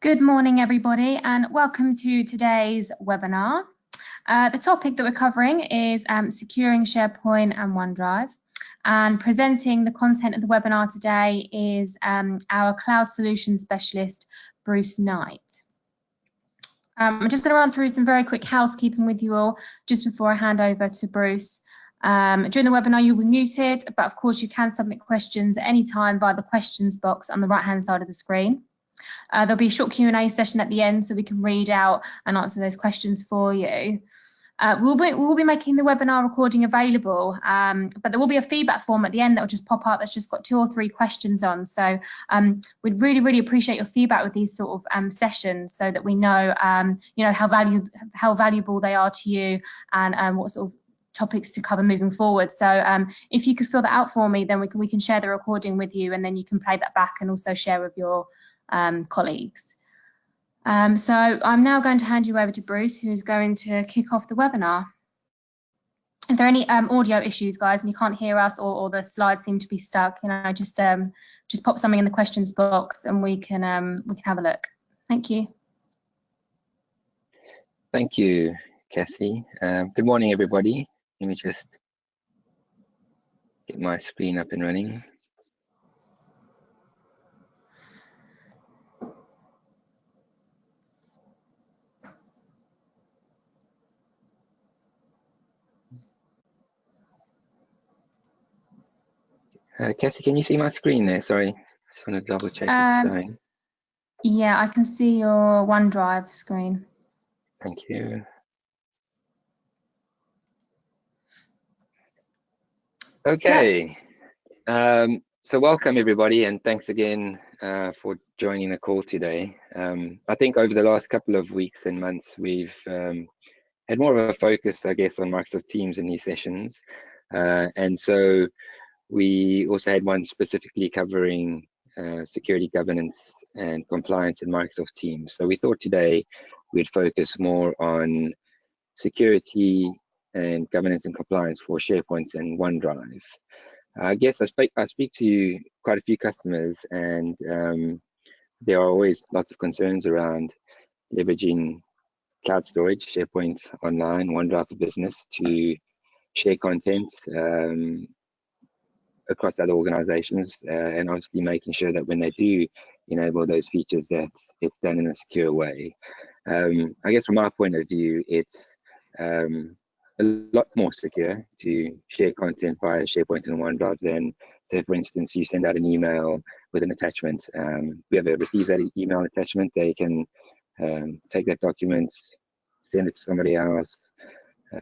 Good morning, everybody, and welcome to today's webinar. The topic that we're covering is securing SharePoint and OneDrive. And presenting the content of the webinar today is our Cloud Solutions Specialist, Bruce Knight. I'm just going to run through some very quick housekeeping with you all just before I hand over to Bruce. During the webinar, you'll be muted, but of course you can submit questions at any time via the questions box on the right-hand side of the screen. There'll be a short Q&A session at the end so we can read out and answer those questions for you. We'll be making the webinar recording available, but there will be a feedback form at the end that will just pop up that's just got 2 or 3 questions on. So we'd really appreciate your feedback with these sort of sessions so that we know, how valuable they are to you and what sort of topics to cover moving forward. So if you could fill that out for me, then we can share the recording with you, and then you can play that back and also share with your colleagues. So I'm now going to hand you over to Bruce, who's going to kick off the webinar. If there are any audio issues, guys, and you can't hear us or the slides seem to be stuck, just pop something in the questions box and we can have a look. Thank you. Thank you, Kathy. Good morning, everybody. Let me just get my screen up and running. Cassie, can you see my screen there? Sorry, just want to double check it's showing. Yeah, I can see your OneDrive screen. Thank you. Okay, so welcome everybody, and thanks again for joining the call today. I think over the last couple of weeks and months, we've had more of a focus, I guess, on Microsoft Teams in these sessions, and so we also had one specifically covering security governance and compliance in Microsoft Teams. So we thought today we'd focus more on security and governance and compliance for SharePoint and OneDrive. I guess I speak to quite a few customers, and there are always lots of concerns around leveraging cloud storage, SharePoint Online, OneDrive for Business to share content across other organizations, and obviously making sure that when they do enable those features that it's done in a secure way. I guess from our point of view, it's a lot more secure to share content via SharePoint and OneDrive than, say, for instance, you send out an email with an attachment. Whoever receives that email attachment, they can take that document, send it to somebody else,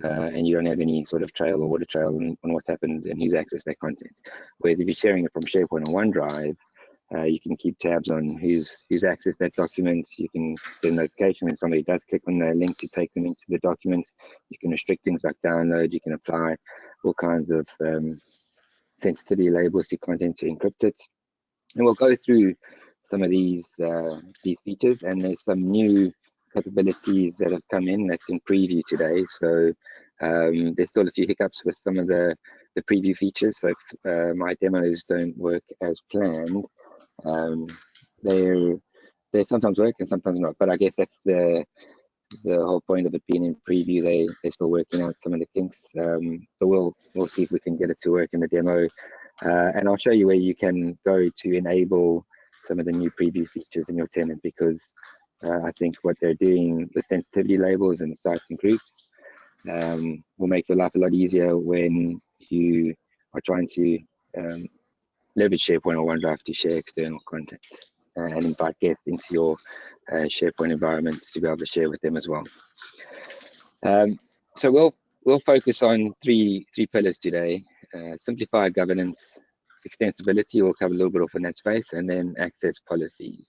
and you don't have any sort of trail or audit trail on what's happened and who's accessed that content. Whereas if you're sharing it from SharePoint and OneDrive, you can keep tabs on who's accessed that document. You can get a notification when somebody does click on the link to take them into the document. You can restrict things like download. You can apply all kinds of sensitivity labels to content to encrypt it. And we'll go through some of these features, and there's some new capabilities that have come in that's in preview today. So there's still a few hiccups with some of the preview features. So if my demos don't work as planned, they sometimes work and sometimes not. But I guess that's the whole point of it being in preview. They're still working out some of the kinks. But we'll see if we can get it to work in the demo. And I'll show you where you can go to enable some of the new preview features in your tenant, because I think what they're doing with sensitivity labels and sites and groups will make your life a lot easier when you are trying to leverage SharePoint or OneDrive to share external content and invite guests into your SharePoint environment to be able to share with them as well. So we'll focus on three pillars today: simplify governance, extensibility. We'll cover a little bit off in that space, and then access policies.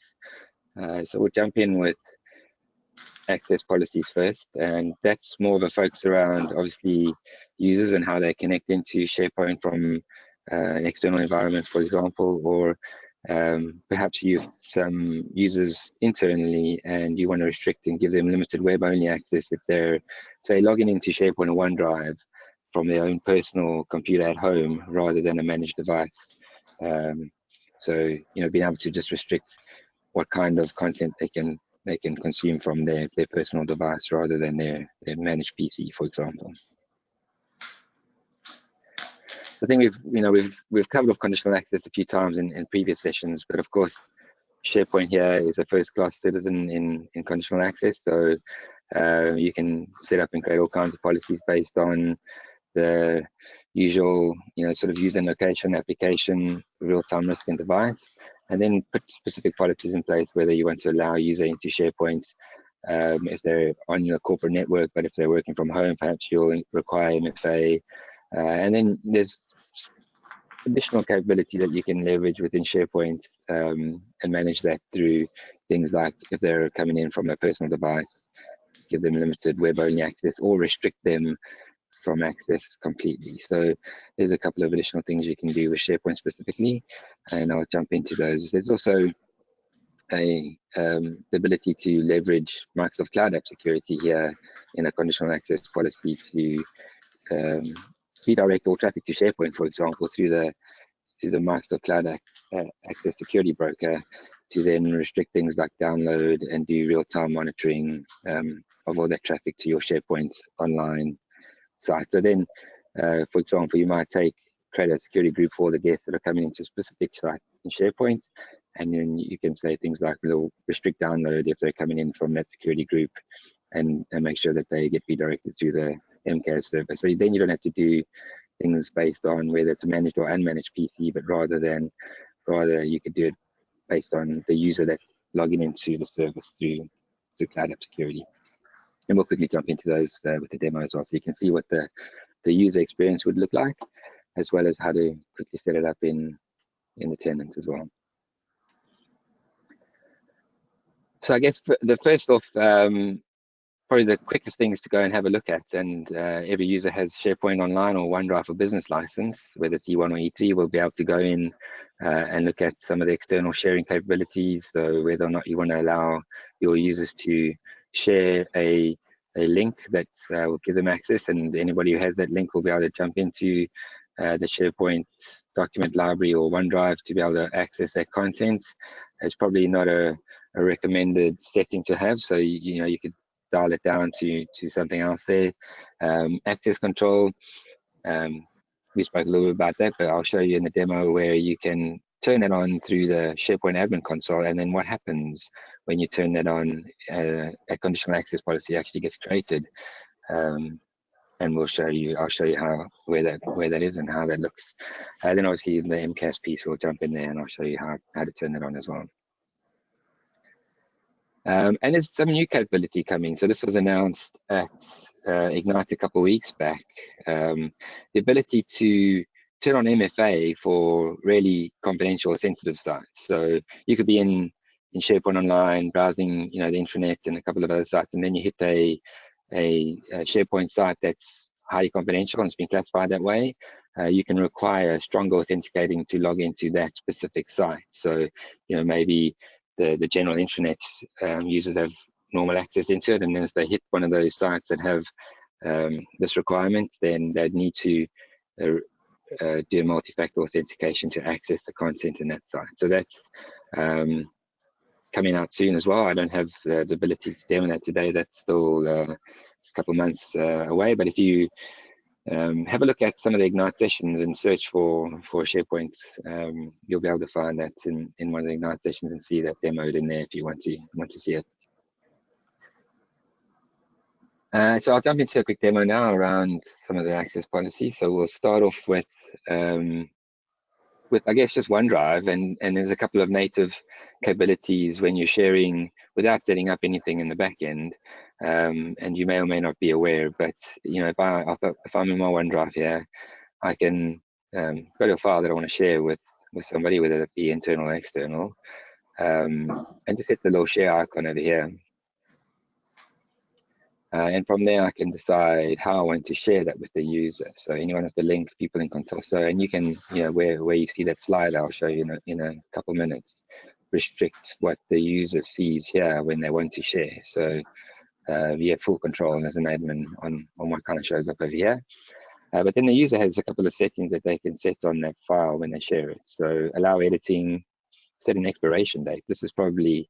So we'll jump in with access policies first, and that's more of a focus around obviously users and how they connect into SharePoint from an external environment, for example, or perhaps you have some users internally and you want to restrict and give them limited web-only access if they're, say, logging into SharePoint or OneDrive from their own personal computer at home rather than a managed device. So, being able to just restrict what kind of content they can consume from their personal device rather than their managed PC, for example. So I think we've covered off conditional access a few times in previous sessions, but of course SharePoint here is a first-class citizen in conditional access. So you can set up and create all kinds of policies based on the usual, sort of user location, application, real-time risk and device, and then put specific policies in place whether you want to allow a user into SharePoint if they're on your corporate network, but if they're working from home, perhaps you'll require MFA. And then there's additional capability that you can leverage within SharePoint and manage that through things like if they're coming in from a personal device, give them limited web-only access or restrict them from access completely. So there's a couple of additional things you can do with SharePoint specifically, and I'll jump into those. There's also the ability to leverage Microsoft Cloud App Security here in a conditional access policy to redirect all traffic to SharePoint, for example, through the Microsoft Cloud Access Security Broker, to then restrict things like download and do real-time monitoring of all that traffic to your SharePoint online site. So then, for example, you might create a security group for the guests that are coming into a specific site in SharePoint, and then you can say things like, we'll restrict download if they're coming in from that security group, and make sure that they get redirected through the MCAS server. So then you don't have to do things based on whether it's a managed or unmanaged PC, but rather you could do it based on the user that's logging into the service through Cloud App Security. And we'll quickly jump into those with the demo as well, so you can see what the user experience would look like, as well as how to quickly set it up in the tenant as well. So I guess the first off, probably the quickest thing is to go and have a look at, and every user has SharePoint Online or OneDrive for Business license, whether it's E1 or E3, will be able to go in and look at some of the external sharing capabilities, so whether or not you want to allow your users to share a link that will give them access, and anybody who has that link will be able to jump into the SharePoint document library or OneDrive to be able to access that content. It's probably not a recommended setting to have, so you could dial it down to something else there. Access control, we spoke a little bit about that, but I'll show you in the demo where you can turn it on through the SharePoint admin console, and then what happens when you turn that on, a conditional access policy actually gets created. And I'll show you where that is and how that looks. Then obviously the MCAS piece will jump in there, and I'll show you how to turn that on as well. And there's some new capability coming. So this was announced at Ignite a couple of weeks back. The ability to turn on MFA for really confidential or sensitive sites. So you could be in SharePoint Online, browsing, the intranet and a couple of other sites, and then you hit a SharePoint site that's highly confidential and it's been classified that way. You can require stronger authenticating to log into that specific site. So, maybe the general intranet users have normal access into it, and then if they hit one of those sites that have this requirement, then they'd need to do a multi-factor authentication to access the content in that site. So that's coming out soon as well. I don't have the ability to demo that today. That's still a couple of months away. But if you have a look at some of the Ignite sessions and search for SharePoint, you'll be able to find that in one of the Ignite sessions and see that demoed in there if you want to see it. So I'll jump into a quick demo now around some of the access policies. So we'll start off with I guess just OneDrive, and there's a couple of native capabilities when you're sharing without setting up anything in the back end, and you may or may not be aware, but if I'm in my OneDrive here, I can go to a file that I want to share with somebody, whether it be internal or external, and just hit the little share icon over here. And from there, I can decide how I want to share that with the user. So anyone with the link, people in control. So, and you can, where you see that slide, I'll show you in a couple minutes, restrict what the user sees here when they want to share. So you have full control as an admin on what kind of shows up over here. But then the user has a couple of settings that they can set on that file when they share it. So allow editing, set an expiration date. This is probably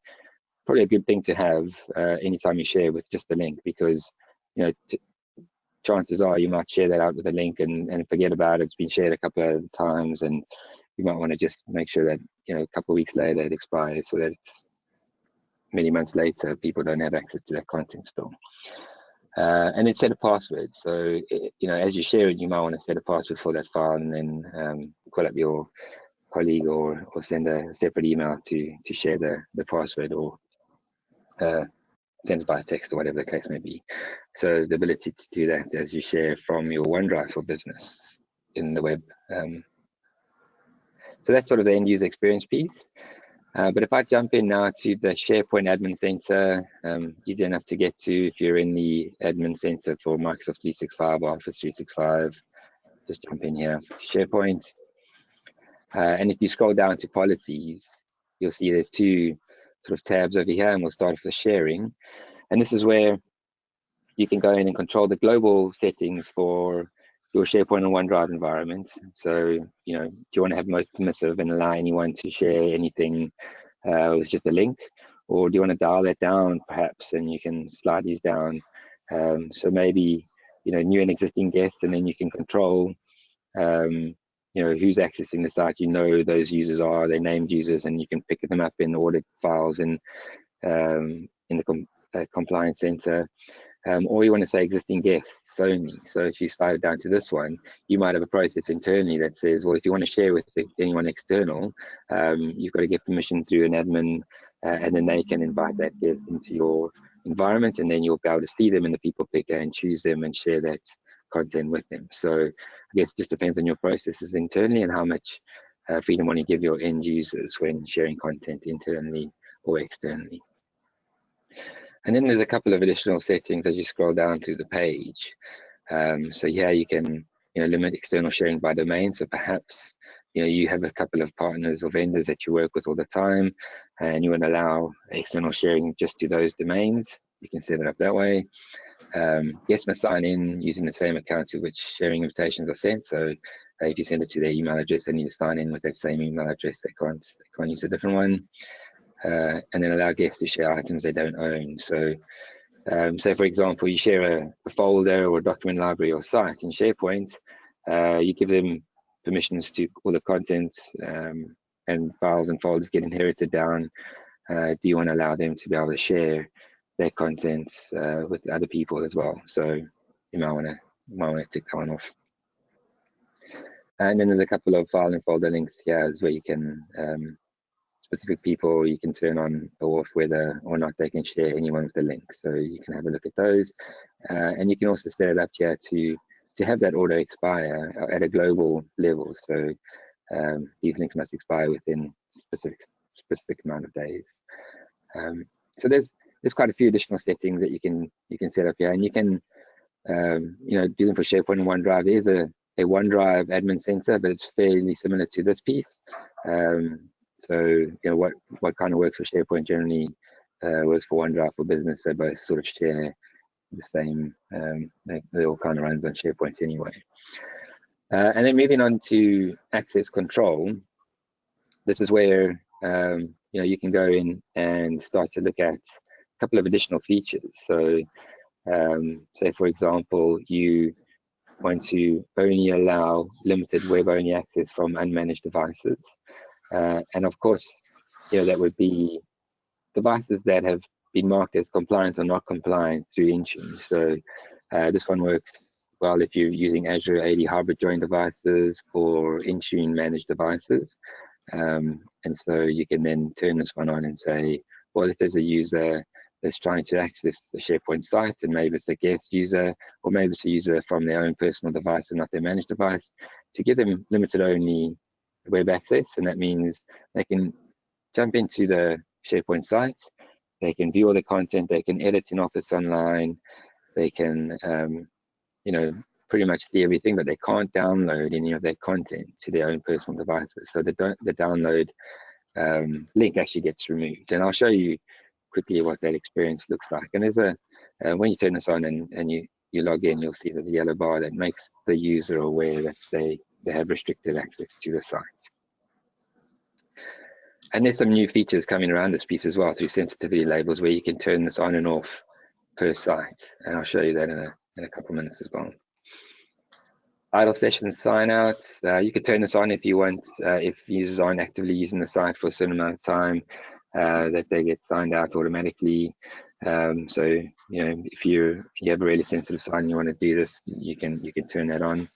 a good thing to have anytime you share with just the link, because chances are you might share that out with a link and forget about it. It's been shared a couple of times, and you might want to just make sure that a couple of weeks later it expires, so that many months later people don't have access to that content still. And then set a password. So as you share it, you might want to set a password for that file, and then call up your colleague or send a separate email to share the password, or send it by text or whatever the case may be. So the ability to do that as you share from your OneDrive for Business in the web. So that's sort of the end user experience piece. But if I jump in now to the SharePoint Admin Center, easy enough to get to if you're in the Admin Center for Microsoft 365 or Office 365. Just jump in here to SharePoint. And if you scroll down to policies, you'll see there's two sort of tabs over here, and we'll start with sharing. And this is where you can go in and control the global settings for your SharePoint and OneDrive environment. So, do you want to have most permissive and allow anyone to share anything with just a link, or do you want to dial that down perhaps, and you can slide these down. So maybe, new and existing guests, and then you can control, who's accessing the site. Those users are, they're named users, and you can pick them up in audit files in the compliance center. Or you want to say existing guests only. So if you slide it down to this one, you might have a process internally that says, well, if you want to share with anyone external, you've got to get permission through an admin, and then they can invite that guest into your environment, and then you'll be able to see them in the people picker and choose them and share that content with them. So I guess it just depends on your processes internally and how much freedom want you give your end users when sharing content internally or externally. And then there's a couple of additional settings as you scroll down through the page. So here you can limit external sharing by domain. So perhaps you have a couple of partners or vendors that you work with all the time, and you want to allow external sharing just to those domains. You can set it up that way. Guests must sign in using the same account to which sharing invitations are sent. So if you send it to their email address, they need to sign in with that same email address. They can't use a different one. And then allow guests to share items they don't own. So, say for example, you share a folder or a document library or site in SharePoint, you give them permissions to all the content, and files and folders get inherited down. Do you want to allow them to be able to share their content with other people as well? So you might want to tick that one off. And then there's a couple of file and folder links here as where you can specific people, you can turn on or off whether or not they can share anyone with the link. So you can have a look at those, and you can also set it up here to have that auto expire at a global level. So these links must expire within specific amount of days. So there's quite a few additional settings that you can set up here, and you can do them for SharePoint and OneDrive. There's a OneDrive admin center, but it's fairly similar to this piece. So what kind of works for SharePoint generally works for OneDrive for Business. They both sort of share the same. They all kind of runs on SharePoint anyway. And then moving on to access control. This is where you can go in and start to look at a couple of additional features. So say for example, you want to only allow limited web-only access from unmanaged devices. And of course, that would be devices that have been marked as compliant or not compliant through Intune. So this one works well if you're using Azure AD hybrid join devices or Intune managed devices. And so you can then turn this one on and say, well, if there's a user that's trying to access the SharePoint site, and maybe it's a guest user, or maybe it's a user from their own personal device and not their managed device, to give them limited only web access. And that means they can jump into the SharePoint site, they can view all the content, they can edit in Office Online, they can pretty much see everything, but they can't download any of their content to their own personal devices. So the download link actually gets removed, and I'll show you quickly what that experience looks like. And there's when you turn this on and you log in, you'll see there's a yellow bar that makes the user aware that they have restricted access to the site. And there's some new features coming around this piece as well through sensitivity labels where you can turn this on and off per site. And I'll show you that in a couple of minutes as well. Idle session sign out. You could turn this on if you want, if users aren't actively using the site for a certain amount of time, that they get signed out automatically. So, you know, if you have a really sensitive site and you want to do this, you can turn that on.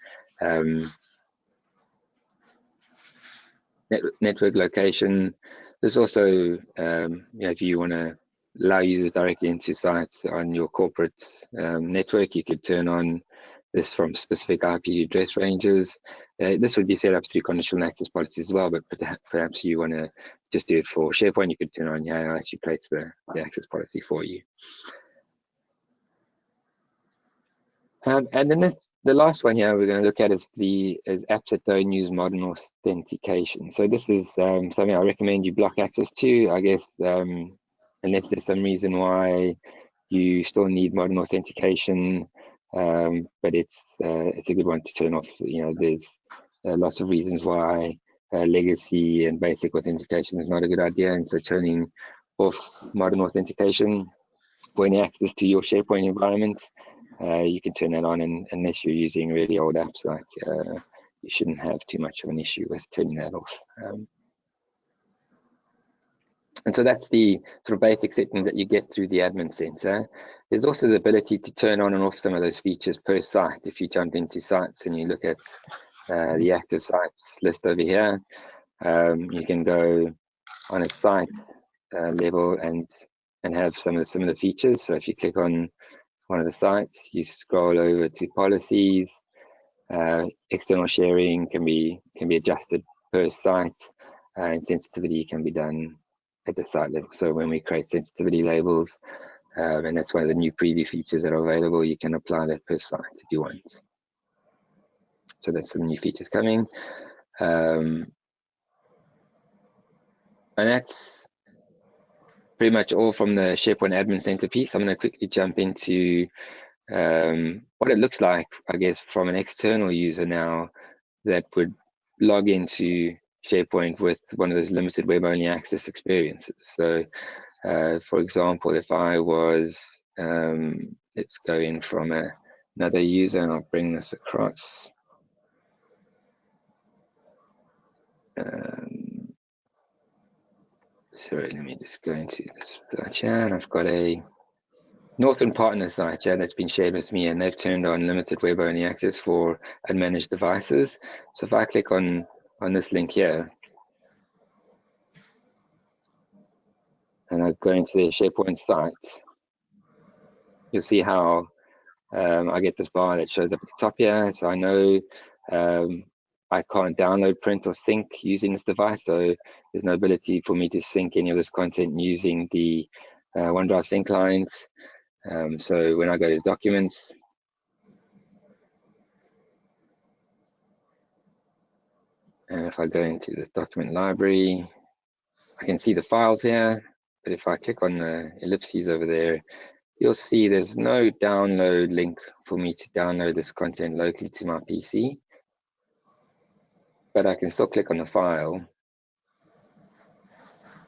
Network location. There's also, you know, if you want to allow users directly into sites on your corporate network, you could turn on this from specific IP address ranges. This would be set up through conditional access policies as well, but perhaps you want to just do it for SharePoint, you could turn on, yeah, it actually creates the access policy for you. And then the last one here we're going to look at is apps that don't use modern authentication. So this is something I recommend you block access to, I guess, unless there's some reason why you still need modern authentication. But it's a good one to turn off. You know, there's lots of reasons why legacy and basic authentication is not a good idea, and so turning off modern authentication for any access to your SharePoint environment, you can turn that on, and unless you're using really old apps, like you shouldn't have too much of an issue with turning that off. And so that's the sort of basic settings that you get through the admin center. There's also the ability to turn on and off some of those features per site. If you jump into sites and you look at the active sites list over here, you can go on a site level and have some of the similar features. So if you click on one of the sites, you scroll over to policies, external sharing can be adjusted per site, and sensitivity can be done at the site level. So when we create sensitivity labels, and that's one of the new preview features that are available, you can apply that per site if you want. So that's some new features coming. And that's pretty much all from the SharePoint Admin Center piece. I'm going to quickly jump into what it looks like, I guess, from an external user now that would log into SharePoint with one of those limited web-only access experiences. So, for example, if I was, let's go in from another user, and I'll bring this across. Sorry, let me just go into this page here, and I've got a Northern Partner site here that's been shared with me, and they've turned on limited web-only access for unmanaged devices. So if I click on this link here, and I go into the SharePoint site, you'll see how I get this bar that shows up at the top here. So I know I can't download, print, or sync using this device. So there's no ability for me to sync any of this content using the OneDrive sync client. So when I go to documents, and if I go into this document library, I can see the files here. But if I click on the ellipses over there, you'll see there's no download link for me to download this content locally to my PC. But I can still click on the file,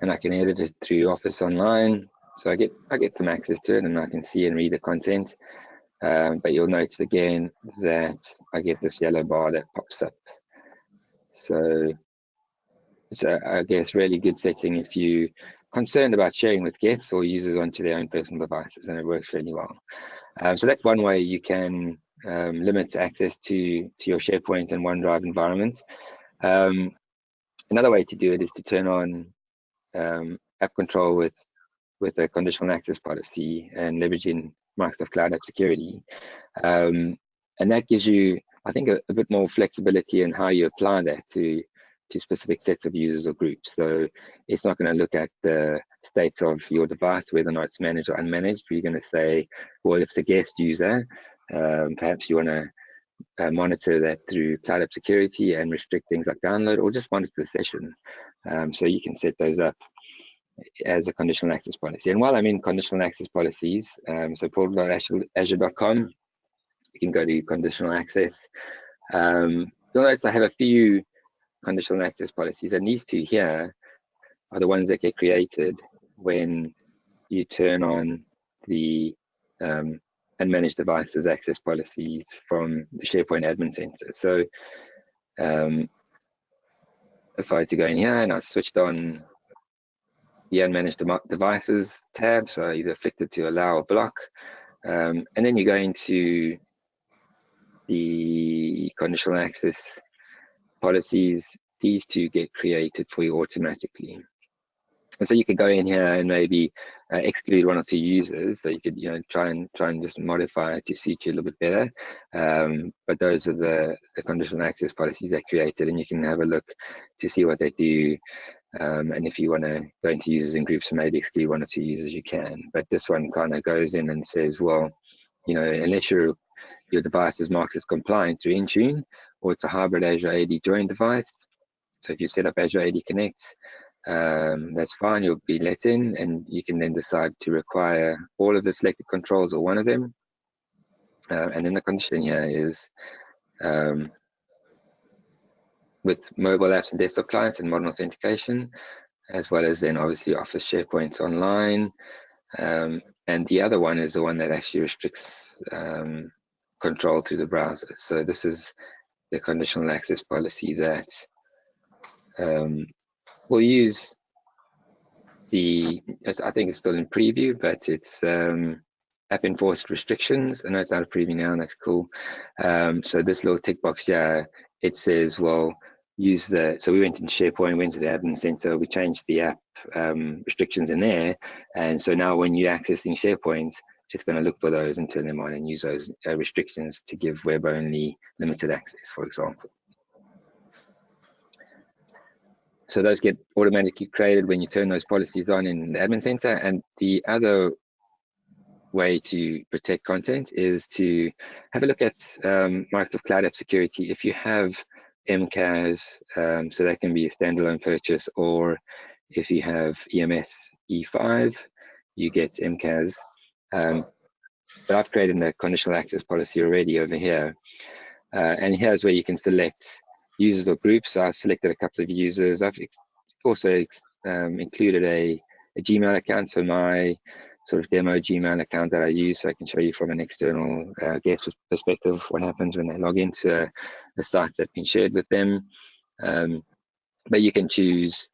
and I can edit it through Office Online. So I get some access to it, and I can see and read the content. But you'll notice again that I get this yellow bar that pops up. So it's I guess really good setting if you're concerned about sharing with guests or users onto their own personal devices, and it works really well. So that's one way you can limit access to your SharePoint and OneDrive environment. Another way to do it is to turn on app control with a conditional access policy and leveraging Microsoft Cloud App Security. And that gives you, I think, a bit more flexibility in how you apply that to specific sets of users or groups. So it's not going to look at the state of your device, whether or not it's managed or unmanaged. You're going to say, well, if it's a guest user, perhaps you want to monitor that through Cloud App Security and restrict things like download, or just monitor the session. So you can set those up as a conditional access policy. And while I'm in conditional access policies, so portal.azure.com, you can go to conditional access. You'll notice I have a few conditional access policies, and these two here are the ones that get created when you turn on the unmanaged devices access policies from the SharePoint Admin Center. So if I had to go in here and I switched on the unmanaged devices tab, so I either flicked it to allow or block, and then you go into the conditional access policies. These two get created for you automatically. And so you could go in here and maybe exclude one or two users. So you could, try and just modify it to suit you a little bit better. But those are the conditional access policies that created, and you can have a look to see what they do. And if you want to go into users and groups and maybe exclude one or two users, you can. But this one kind of goes in and says, well, unless your device is marked as compliant through Intune, or it's a hybrid Azure AD join device. So if you set up Azure AD Connect, that's fine, you'll be let in, and you can then decide to require all of the selected controls or one of them. And then the condition here is with mobile apps and desktop clients and modern authentication, as well as then obviously Office SharePoint Online. And the other one is the one that actually restricts control through the browser. So this is the conditional access policy that we'll use. I think it's still in preview, but it's app enforced restrictions. I know it's out of preview now, and that's cool. So this little tick box here, it says, well, so we went into SharePoint, went to the admin center, we changed the app restrictions in there. And so now when you're accessing SharePoint, it's going to look for those and turn them on and use those restrictions to give web-only limited access, for example. So those get automatically created when you turn those policies on in the admin center. And the other way to protect content is to have a look at Microsoft Cloud App Security. If you have MCAS, so that can be a standalone purchase, or if you have EMS E5, you get MCAS. But I've created a conditional access policy already over here. And here's where you can select users or groups. So I've selected a couple of users. I've also included a Gmail account, so my sort of demo Gmail account that I use, so I can show you from an external guest perspective what happens when they log into a site that's been shared with them. But you can choose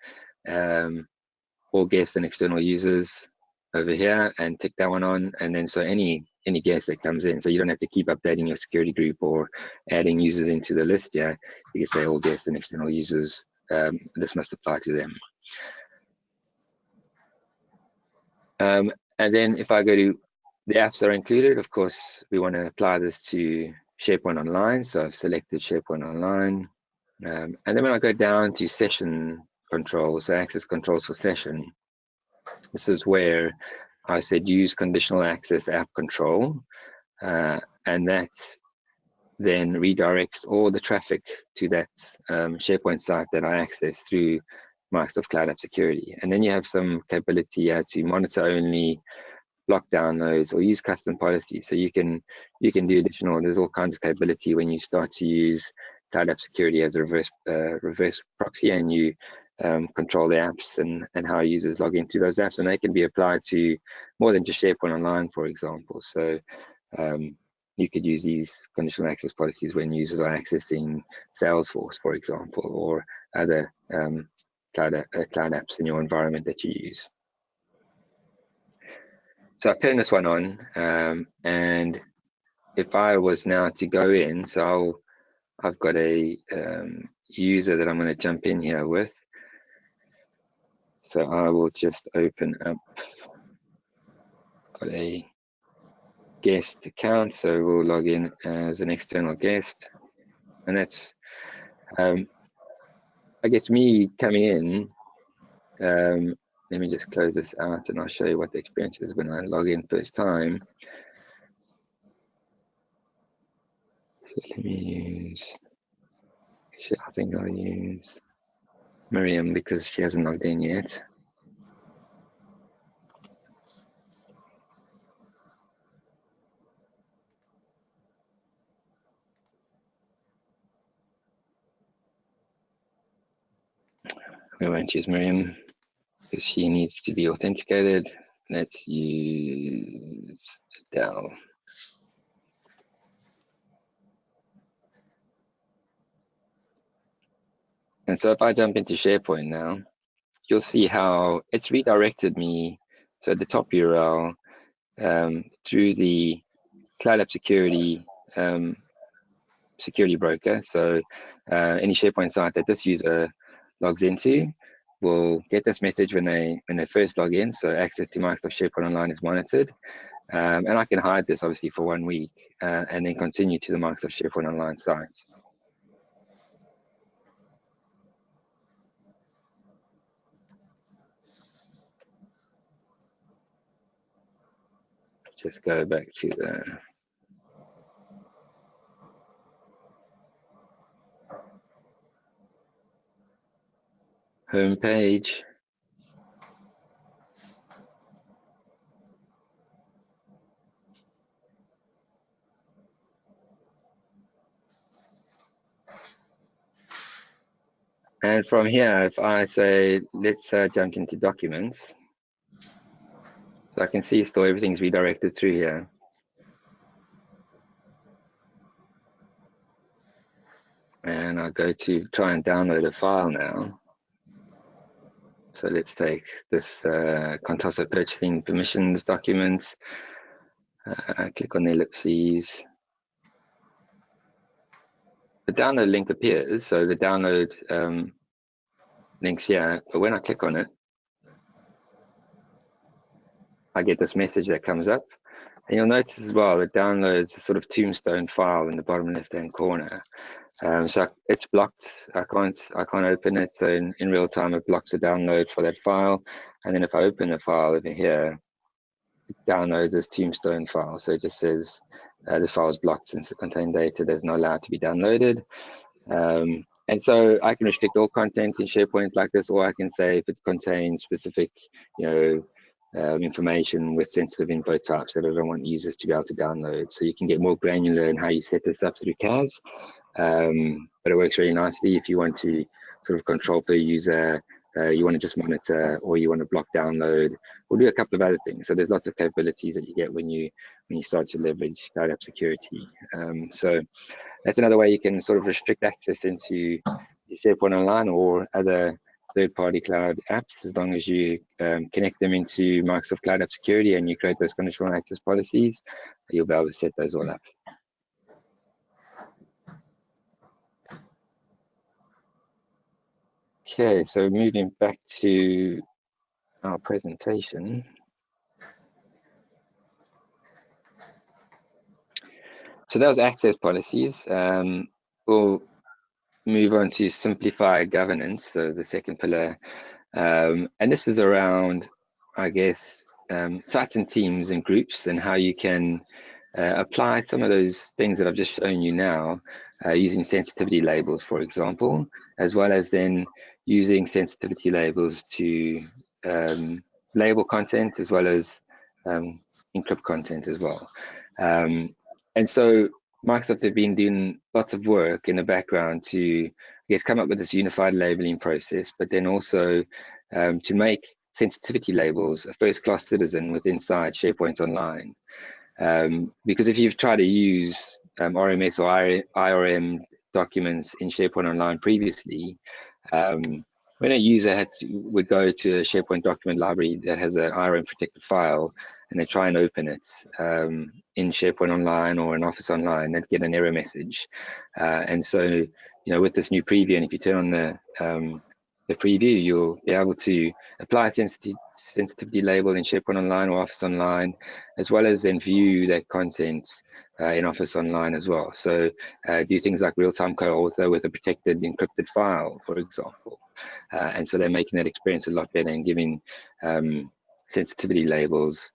all guests and external users over here and tick that one on, and then so any guest that comes in, so you don't have to keep updating your security group or adding users into the list. You can say all guests and external users, this must apply to them. And then if I go to the apps that are included, of course we want to apply this to SharePoint Online, so I've selected SharePoint Online. And then when I go down to session controls, so access controls for session, this is where I said use conditional access app control, and that then redirects all the traffic to that SharePoint site that I access through Microsoft Cloud App Security. And then you have some capability to monitor only, block downloads, or use custom policies. So you can do additional. There's all kinds of capability when you start to use Cloud App Security as a reverse proxy, and you control the apps and how users log into those apps, and they can be applied to more than just SharePoint Online, for example. So you could use these conditional access policies when users are accessing Salesforce, for example, or other cloud apps in your environment that you use. So I've turned this one on, and if I was now to go in, so I've got a user that I'm going to jump in here with. So I will just open up, got a guest account, so we'll log in as an external guest, and that's I guess me coming in. Let me just close this out and I'll show you what the experience is when I log in first time. So let me use, I think I'll use Miriam because she hasn't logged in yet. We won't use Miriam. because she needs to be authenticated. Let's use Dell. And so if I jump into SharePoint now, you'll see how it's redirected me. So at the top URL through the Cloud App Security security broker. So any SharePoint site that this user logs into will get this message when they first log in. So access to Microsoft SharePoint Online is monitored. And I can hide this obviously for 1 week and then continue to the Microsoft SharePoint Online site. Just go back to the home page. And from here, if I say, let's jump into documents, so I can see still everything's redirected through here. And I'll go to try and download a file now. So let's take this Contoso purchasing permissions document. Click on the ellipses. The download link appears, so the download link's here, but when I click on it, I get this message that comes up. And you'll notice as well, it downloads a sort of tombstone file in the bottom left-hand corner. So it's blocked. I can't open it. So in real time, it blocks the download for that file. And then if I open the file over here, it downloads this tombstone file. So it just says this file is blocked since it contains data that's not allowed to be downloaded. And so I can restrict all content in SharePoint like this, or I can say if it contains specific, information with sensitive info types that I don't want users to be able to download. So you can get more granular in how you set this up through CAS. But it works really nicely if you want to sort of control per user, you want to just monitor, or you want to block download, or do a couple of other things. So there's lots of capabilities that you get when you start to leverage Cloud App Security. So that's another way you can sort of restrict access into SharePoint Online or other third-party cloud apps, as long as you connect them into Microsoft Cloud App Security and you create those conditional access policies, you'll be able to set those all up. Okay, so moving back to our presentation. So those access policies. We'll move on to simplify governance, so the second pillar. And this is around, I guess, sites and teams and groups and how you can apply some of those things that I've just shown you now using sensitivity labels, for example, as well as then using sensitivity labels to label content as well as encrypt content as well. And so Microsoft have been doing lots of work in the background to, I guess, come up with this unified labeling process, but then also to make sensitivity labels a first-class citizen within SharePoint Online. Because if you've tried to use RMS or IRM documents in SharePoint Online previously, when a user would go to a SharePoint document library that has an IRM protected file and they try and open it in SharePoint Online or in Office Online, they'd get an error message. And so, with this new preview, and if you turn on the preview, you'll be able to apply a sensitivity label in SharePoint Online or Office Online, as well as then view that content in Office Online as well. So do things like real-time co-author with a protected encrypted file, for example. And so they're making that experience a lot better and giving sensitivity labels,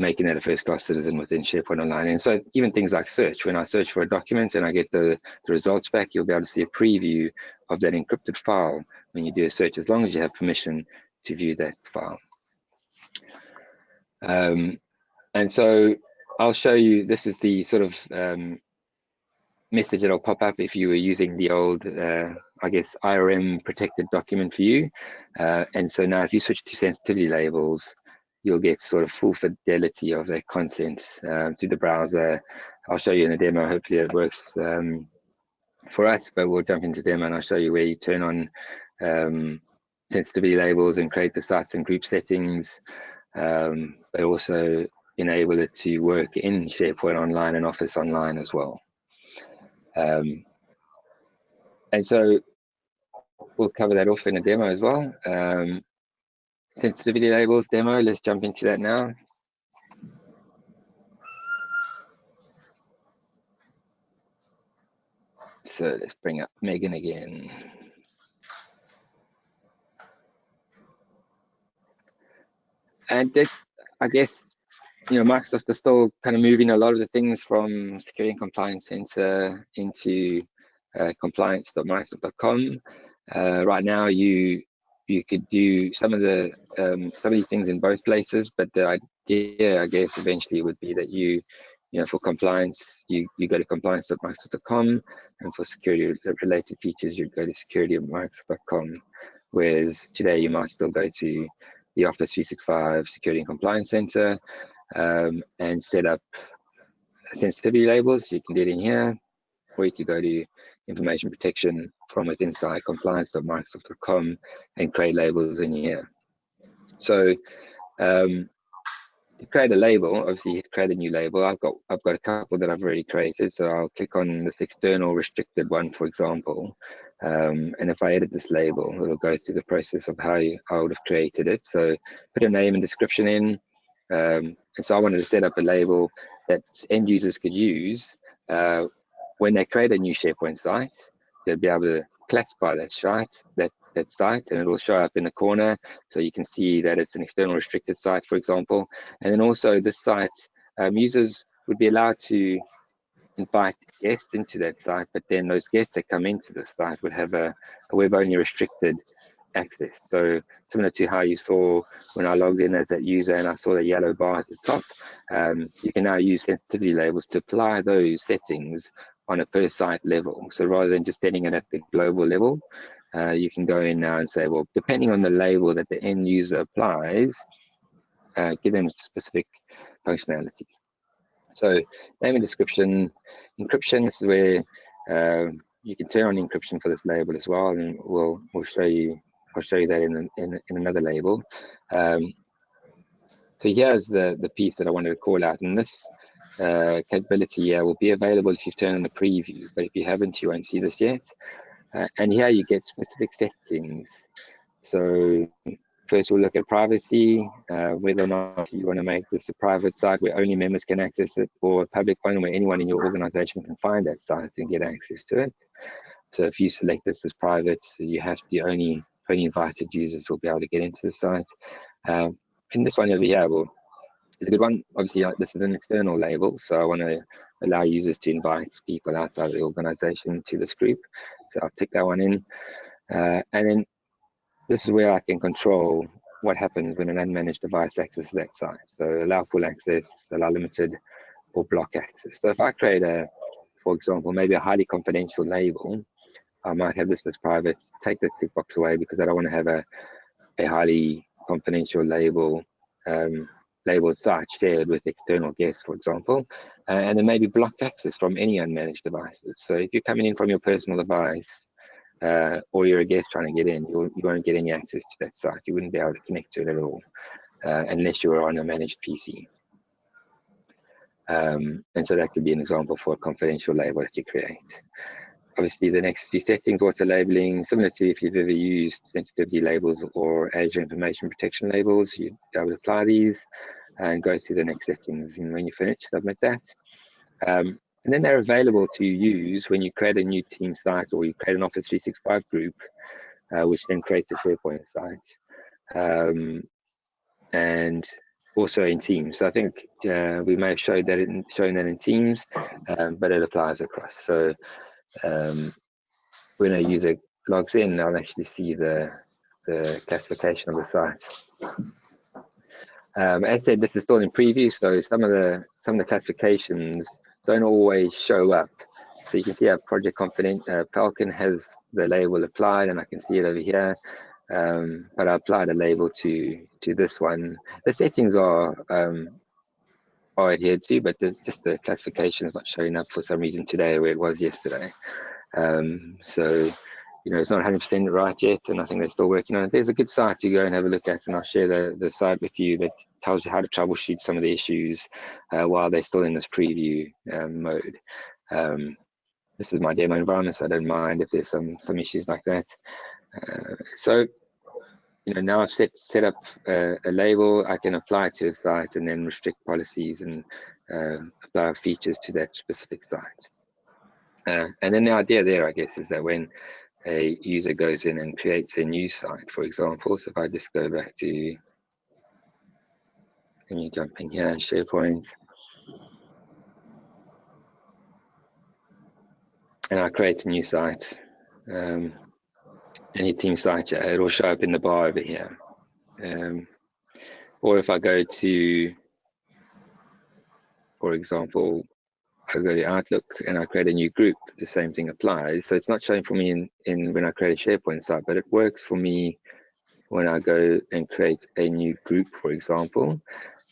making that a first-class citizen within SharePoint Online. And so even things like search, when I search for a document and I get the results back, you'll be able to see a preview of that encrypted file when you do a search, as long as you have permission to view that file. And so I'll show you, this is the sort of message that'll pop up if you were using the old, I guess, IRM protected document view. And so now if you switch to sensitivity labels, you'll get sort of full fidelity of that content to the browser. I'll show you in a demo. Hopefully it works for us, but we'll jump into demo and I'll show you where you turn on sensitivity labels and create the sites and group settings, but also enable it to work in SharePoint Online and Office Online as well. And so we'll cover that off in a demo as well. Sensitivity labels demo, let's jump into that now. So let's bring up Megan again. And this, I guess, Microsoft is still kind of moving a lot of the things from Security and Compliance Center into compliance.microsoft.com. Right now, you could do some of these things in both places, but the idea, I guess, eventually would be that for compliance, you go to compliance.microsoft.com, and for security-related features, you go to security.microsoft.com. Whereas today, you might still go to the Office 365 Security and Compliance Center and set up sensitivity labels. You can do it in here, or you could go to information protection from within compliance.microsoft.com and create labels in here. So to create a label, obviously you create a new label. I've got a couple that I've already created, so I'll click on this external restricted one, for example, and if I edit this label, it'll go through the process of how I would have created it. So put a name and description in, and so I wanted to set up a label that end users could use when they create a new SharePoint site. They'll be able to classify that site, and it will show up in the corner, so you can see that it's an external restricted site, for example. And then also this site, users would be allowed to invite guests into that site, but then those guests that come into the site would have a web-only restricted access. So similar to how you saw when I logged in as that user and I saw the yellow bar at the top, you can now use sensitivity labels to apply those settings on a per site level. So rather than just setting it at the global level, you can go in now and say, well, depending on the label that the end user applies, give them specific functionality. So name and description, encryption, this is where you can turn on encryption for this label as well, and we'll show you. I'll show you that in another label. So here's the piece that I wanted to call out, and this capability here will be available if you've turned on the preview, but if you haven't, you won't see this yet. And here you get specific settings. So first we'll look at privacy, whether or not you want to make this a private site where only members can access it, or a public one where anyone in your organization can find that site and get access to it. So if you select this as private, you have to only invited users will be able to get into the site. And this one over here is a good one. Obviously, this is an external label, so I want to allow users to invite people outside of the organization to this group. So I'll tick that one in. And then this is where I can control what happens when an unmanaged device accesses that site. So allow full access, allow limited, or block access. So if I create for example, maybe a highly confidential label, I might have this as private, take the tick box away because I don't want to have a highly confidential labeled site shared with external guests, for example, and then maybe blocked access from any unmanaged devices. So if you're coming in from your personal device, or you're a guest trying to get in, you won't get any access to that site. You wouldn't be able to connect to it at all, unless you were on a managed PC. And so that could be an example for a confidential label that you create. Obviously, the next few settings, auto labeling, similar to if you've ever used sensitivity labels or Azure information protection labels, you'd be able to apply these and go through the next settings. And when you finish, submit that. And then they're available to use when you create a new team site or you create an Office 365 group, which then creates a SharePoint site. And also in Teams. So I think we may have shown that in Teams, but it applies across. So when a user logs in, they'll actually see the classification of the site. As said, this is still in preview, so some of the classifications don't always show up So you can see our project Falcon has the label applied, and I can see it over here. But I applied a label to this one. The settings are adhered to, but just the classification is not showing up for some reason today where it was yesterday. So, you know, it's not 100% right yet, and I think they're still working on it. There's a good site to go and have a look at, and I'll share the site with you that tells you how to troubleshoot some of the issues while they're still in this preview mode. This is my demo environment, so I don't mind if there's some issues like that. So, you know, now I've set up a label, I can apply it to a site and then restrict policies and apply features to that specific site. And then the idea there, I guess, is that when a user goes in and creates a new site, for example, so if I just go back to, and you jump in here, SharePoint, and I create a new site, any team site, it will show up in the bar over here. Or if I go to, for example, I go to Outlook and I create a new group, the same thing applies. So it's not showing for me in when I create a SharePoint site, but it works for me when I go and create a new group, for example.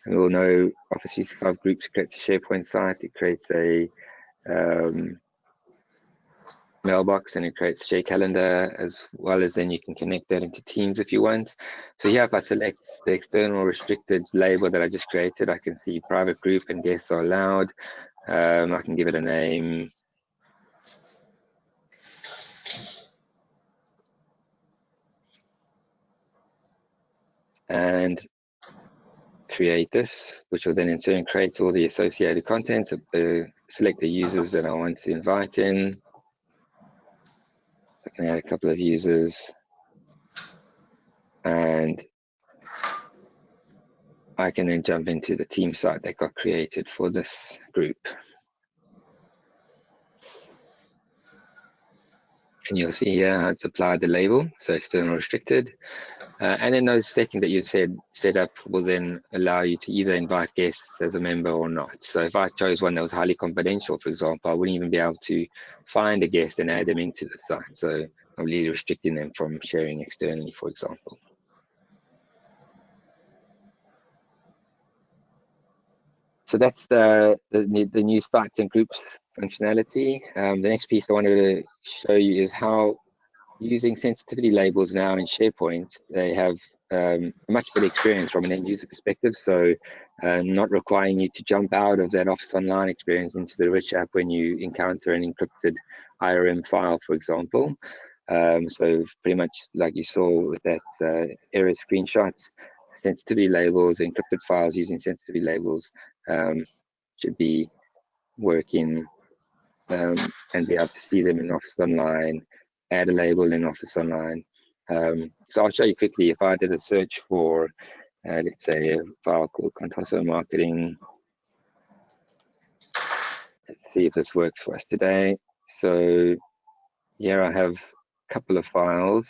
And we'll know Office 365 groups creates a SharePoint site, it creates a mailbox, and it creates Share Calendar, as well as then you can connect that into Teams if you want. So here, if I select the external restricted label that I just created, I can see private group and guests are allowed. I can give it a name. And create this, which will then in turn create all the associated content. Select the users that I want to invite in. I can add a couple of users, and I can then jump into the team site that got created for this group. And you'll see here how it's applied the label, so external restricted. And then those settings that you set up will then allow you to either invite guests as a member or not. So if I chose one that was highly confidential, for example, I wouldn't even be able to find a guest and add them into the site. So I'm really restricting them from sharing externally, for example. So that's the new sites and groups functionality. The next piece I wanted to show you is how using sensitivity labels now in SharePoint, they have a much better experience from an end user perspective. So not requiring you to jump out of that Office Online experience into the rich app when you encounter an encrypted IRM file, for example. So pretty much like you saw with that error screenshots, sensitivity labels, encrypted files using sensitivity labels should be working and be able to see them in Office Online, add a label in Office Online. So I'll show you quickly, if I did a search for, let's say, a file called Contoso Marketing. Let's see if this works for us today. So here I have a couple of files.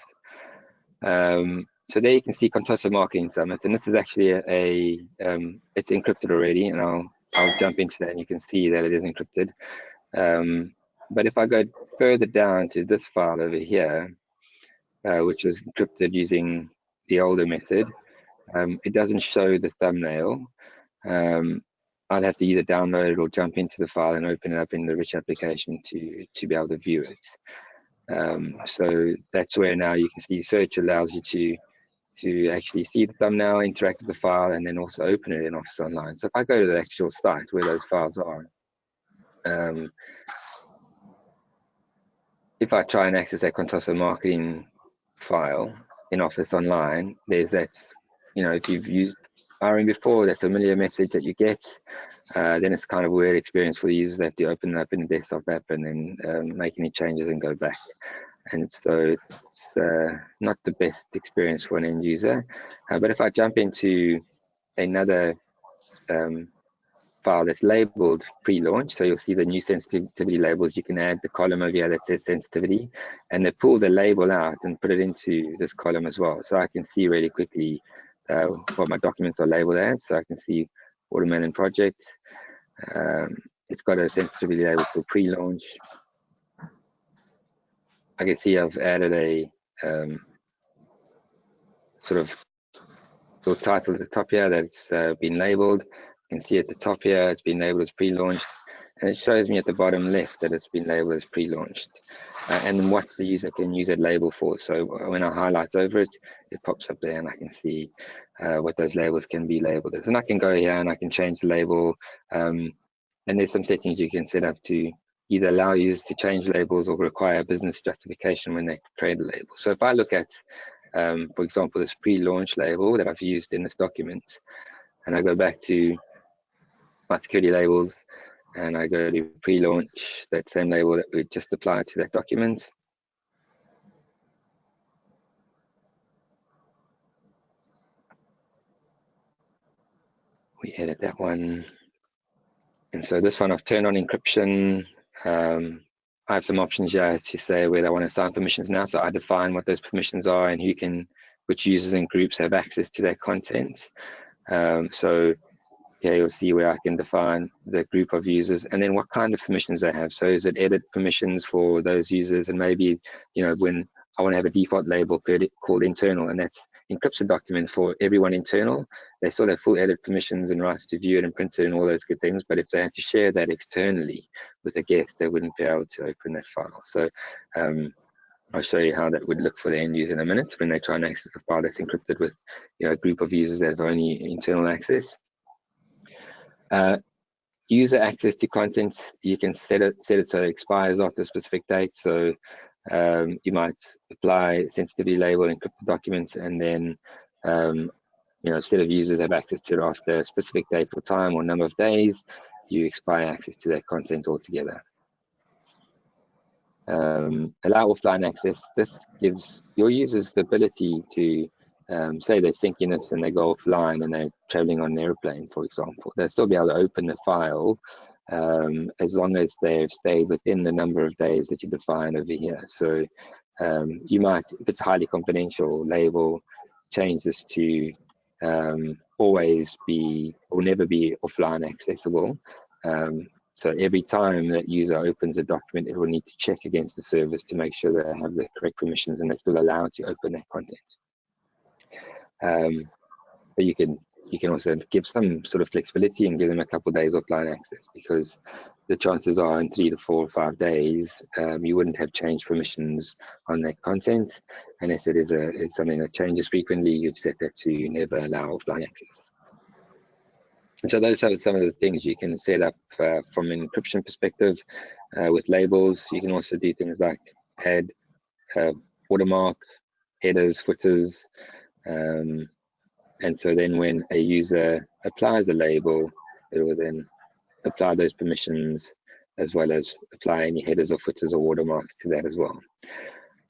So there you can see Contoso Marketing Summit, and this is actually it's encrypted already, and I'll jump into that and you can see that it is encrypted. But if I go further down to this file over here, which was encrypted using the older method, it doesn't show the thumbnail. I'd have to either download it or jump into the file and open it up in the rich application to be able to view it. So that's where now you can see search allows you to actually see the thumbnail, interact with the file, and then also open it in Office Online. So if I go to the actual site where those files are, if I try and access that Contoso Marketing file in Office Online, there's that, you know, if you've used RM before, that familiar message that you get, then it's kind of a weird experience for the users. They have to open it up in the desktop app and then make any changes and go back. And so it's not the best experience for an end user. But if I jump into another file that's labeled pre-launch, so you'll see the new sensitivity labels. You can add the column over here that says sensitivity, and they pull the label out and put it into this column as well. So I can see really quickly what my documents are labeled as. So I can see Watermelon Project. It's got a sensitivity label for pre-launch. I can see I've added a sort of little title at the top here that's been labeled. You can see at the top here it's been labeled as pre-launched, and it shows me at the bottom left that it's been labeled as pre-launched, and what the user can use that label for. So when I highlight over it, it pops up there, and I can see what those labels can be labeled as. And I can go here and I can change the label, and there's some settings you can set up to either allow users to change labels or require business justification when they create a label. So if I look at, for example, this pre-launch label that I've used in this document, and I go back to my security labels, and I go to pre-launch, that same label that we just applied to that document. We edit that one. And so this one I've turned on encryption. I have some options here to say whether I want to assign permissions now. So I define what those permissions are and which users and groups have access to that content. So here you'll see where I can define the group of users and then what kind of permissions they have. So is it edit permissions for those users? And maybe, when I want to have a default label called internal, and that's encrypts the document for everyone internal. They still have full edit permissions and rights to view it and print it and all those good things. But if they had to share that externally with a guest, they wouldn't be able to open that file. So I'll show you how that would look for the end user in a minute when they try and access a file that's encrypted with a group of users that have only internal access. User access to content, you can set it so it expires after a specific date. So you might apply sensitivity label, encrypt the documents, and then a set of users have access to it after a specific date or time or number of days, you expire access to that content altogether. Allow offline access. This gives your users the ability to say they're syncing this and they go offline and they're traveling on an airplane, for example. They'll still be able to open the file as long as they've stayed within the number of days that you define over here. So you might, if it's highly confidential label, change this to always be or never be offline accessible. So every time that user opens a document, it will need to check against the service to make sure that they have the correct permissions and they're still allowed to open that content. But you can also give some sort of flexibility and give them a couple of days offline access, because the chances are in 3 to 4 or 5 days you wouldn't have changed permissions on that content, unless it is something that changes frequently. You've set that to never allow offline access. And so those are some of the things you can set up from an encryption perspective with labels. You can also do things like add watermark, headers, footers, and so then when a user applies a label, it will then apply those permissions as well as apply any headers or footers or watermarks to that as well.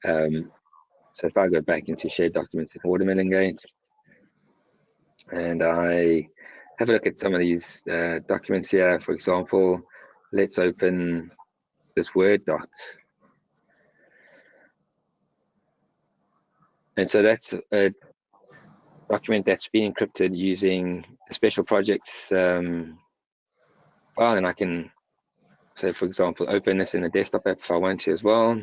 So if I go back into shared documents in Watermelon Gate and I have a look at some of these documents here, for example, let's open this Word doc. And so that's a document that's been encrypted using a special projects file, and I can, say for example, open this in a desktop app if I want to as well.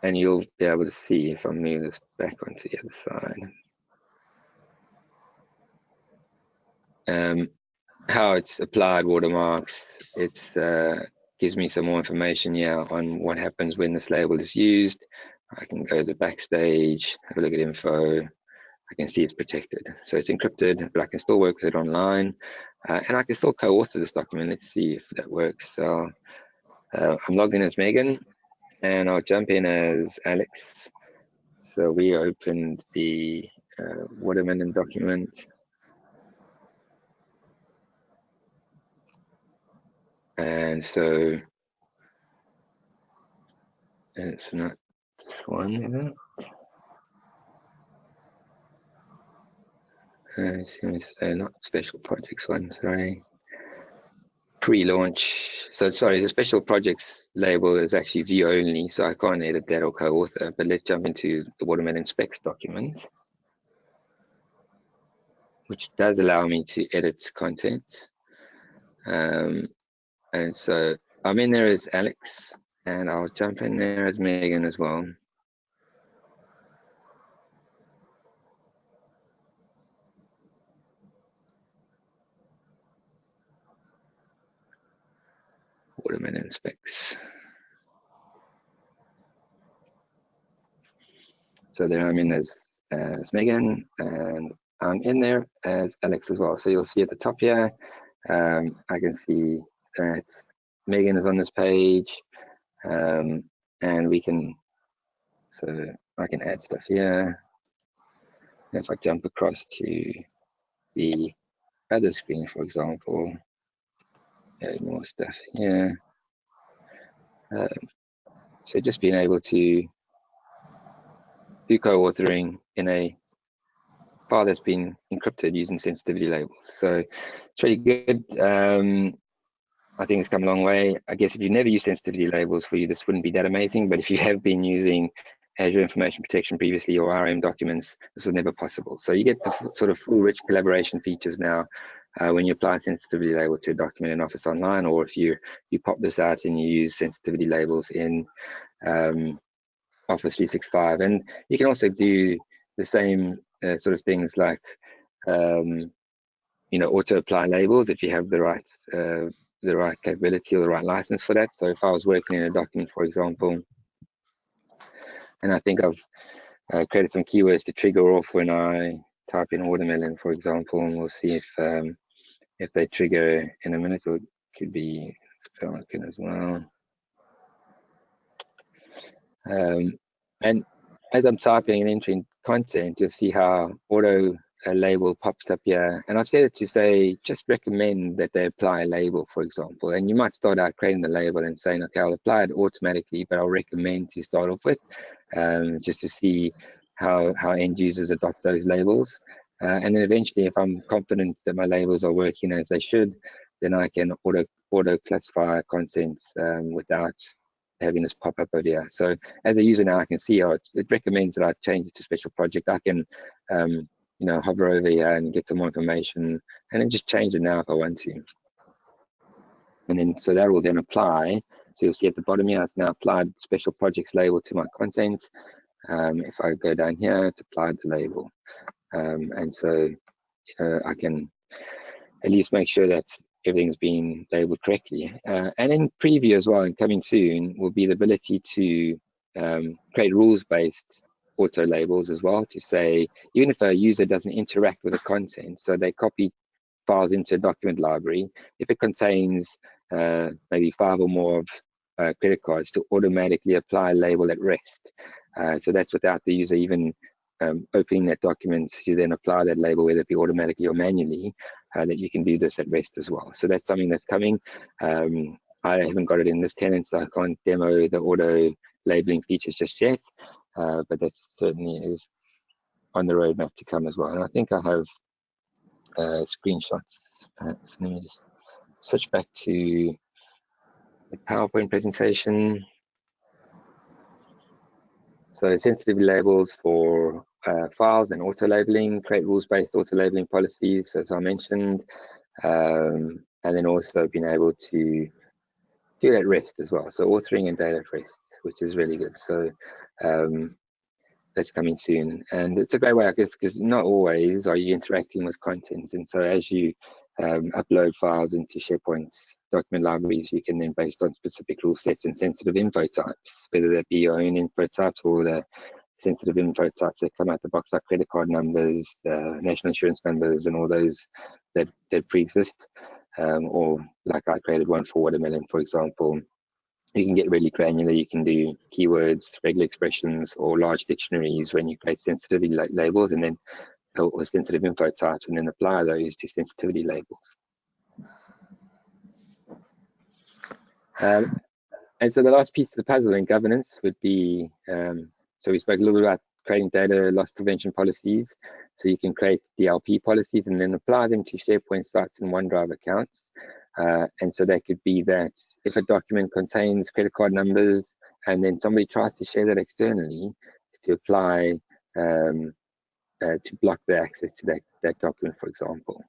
And you'll be able to see, if I move this back onto the other side, how it's applied watermarks. It gives me some more information here on what happens when this label is used. I can go to backstage, have a look at info. I can see it's protected. So it's encrypted, but I can still work with it online. And I can still co-author this document. Let's see if that works. So I'm logged in as Megan, and I'll jump in as Alex. So we opened the Watermelon document. And so it's not this one, is it? It seems to say not special projects one, sorry. Pre-launch. So sorry, the special projects label is actually view only, so I can't edit that or co-author. But let's jump into the Watermelon specs document, which does allow me to edit content. And so I'm in there as Alex, and I'll jump in there as Megan as well. Watermelon specs. So there I'm in as Megan, and I'm in there as Alex as well. So you'll see at the top here, I can see that Megan is on this page, and we can, so I can add stuff here. And if I jump across to the other screen, for example, add more stuff here. So just being able to do co-authoring in a file that's been encrypted using sensitivity labels. So it's really good. I think it's come a long way. I guess if you never use sensitivity labels, for you, this wouldn't be that amazing. But if you have been using Azure Information Protection previously or RM documents, this was never possible. So you get the sort of full rich collaboration features now when you apply a sensitivity label to a document in Office Online, or if you pop this out and you use sensitivity labels in Office 365. And you can also do the same sort of things like auto apply labels if you have the right capability or the right license for that. So if I was working in a document, for example, and I think I've created some keywords to trigger off when I type in watermelon, for example, and we'll see if they trigger in a minute, or it could be pelican as well. And as I'm typing and entering content, you'll see how auto label pops up here. And I've set it to say, just recommend that they apply a label, for example. And you might start out creating the label and saying, okay, I'll apply it automatically, but I'll recommend to start off with, just to see how end users adopt those labels. And then eventually, if I'm confident that my labels are working as they should, then I can auto classify content without having this pop up over here. So as a user now, I can see it recommends that I change it to special project. I can hover over here and get some more information, and then just change it now if I want to. And then so that will then apply. So you'll see at the bottom here, it's now applied special projects label to my content. If I go down here, it's applied the label. And so I can at least make sure that everything's been labeled correctly. And in preview as well, and coming soon, will be the ability to create rules-based auto labels as well, to say, even if a user doesn't interact with the content, so they copy files into a document library, if it contains maybe 5 or more of credit cards, to automatically apply a label at rest. So that's without the user even opening that document to then apply that label, whether it be automatically or manually, that you can do this at rest as well. So that's something that's coming. I haven't got it in this tenant, so I can't demo the auto labeling features just yet, but that certainly is on the roadmap to come as well. And I think I have screenshots. So let me just switch back to the PowerPoint presentation. So sensitivity labels for files and auto labeling, create rules-based auto labeling policies, as I mentioned, and then also being able to do that rest as well. So authoring and data at rest, which is really good. So that's coming soon, and it's a great way, I guess, because not always are you interacting with content, and so as you upload files into SharePoint document libraries, you can then, based on specific rule sets and sensitive info types, whether that be your own info types or the sensitive info types that come out the box, like credit card numbers, national insurance numbers, and all those that pre-exist, or like I created one for watermelon, for example. You can get really granular. You can do keywords, regular expressions, or large dictionaries when you create sensitivity labels, and then or sensitive info types, and then apply those to sensitivity labels. And so the last piece of the puzzle in governance would be, so we spoke a little bit about creating data loss prevention policies. So you can create DLP policies and then apply them to SharePoint sites and OneDrive accounts. And so that could be that if a document contains credit card numbers and then somebody tries to share that externally, to apply to block the access to that document, for example.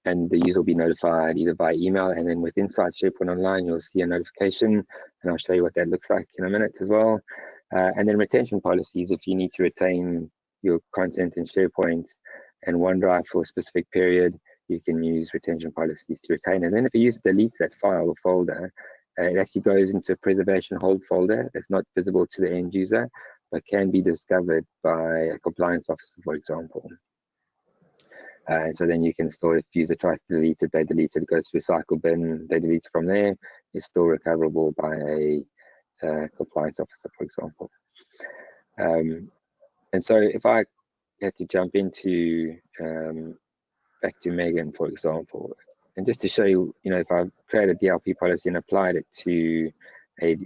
and the user will be notified either by email, and then with inside SharePoint Online, you'll see a notification, and I'll show you what that looks like in a minute as well. And then retention policies, if you need to retain your content in SharePoint and OneDrive for a specific period, you can use retention policies to retain it. And then if a user deletes that file or folder, it actually goes into a preservation hold folder that's not visible to the end user, but can be discovered by a compliance officer, for example. And so then you can store, if user tries to delete it, they delete it, it goes to recycle bin, they delete it from there, it's still recoverable by a compliance officer, for example. And so if I had to jump into back to Megan, for example, and just to show you, if I've created a DLP policy and applied it to I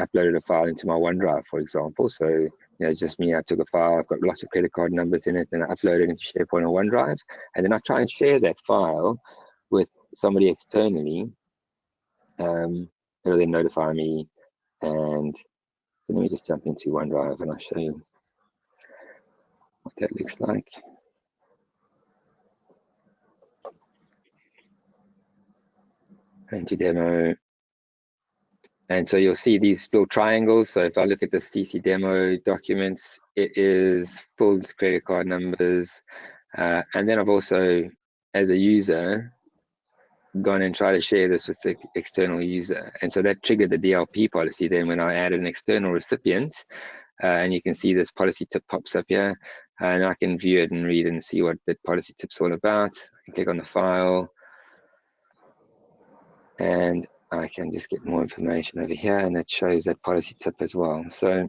uploaded a file into my OneDrive, for example. So, just me, I took a file, I've got lots of credit card numbers in it, and I upload it into SharePoint or OneDrive, and then I try and share that file with somebody externally. It'll then notify me, and so let me just jump into OneDrive and I'll show you what that looks like. Into demo. And so you'll see these little triangles. So if I look at the CC demo documents, it is full of credit card numbers. And then I've also, as a user, gone and tried to share this with the external user. And so that triggered the DLP policy then when I added an external recipient. And you can see this policy tip pops up here. And I can view it and read and see what the policy tip's all about. I can click on the file. And I can just get more information over here, and it shows that policy tip as well. So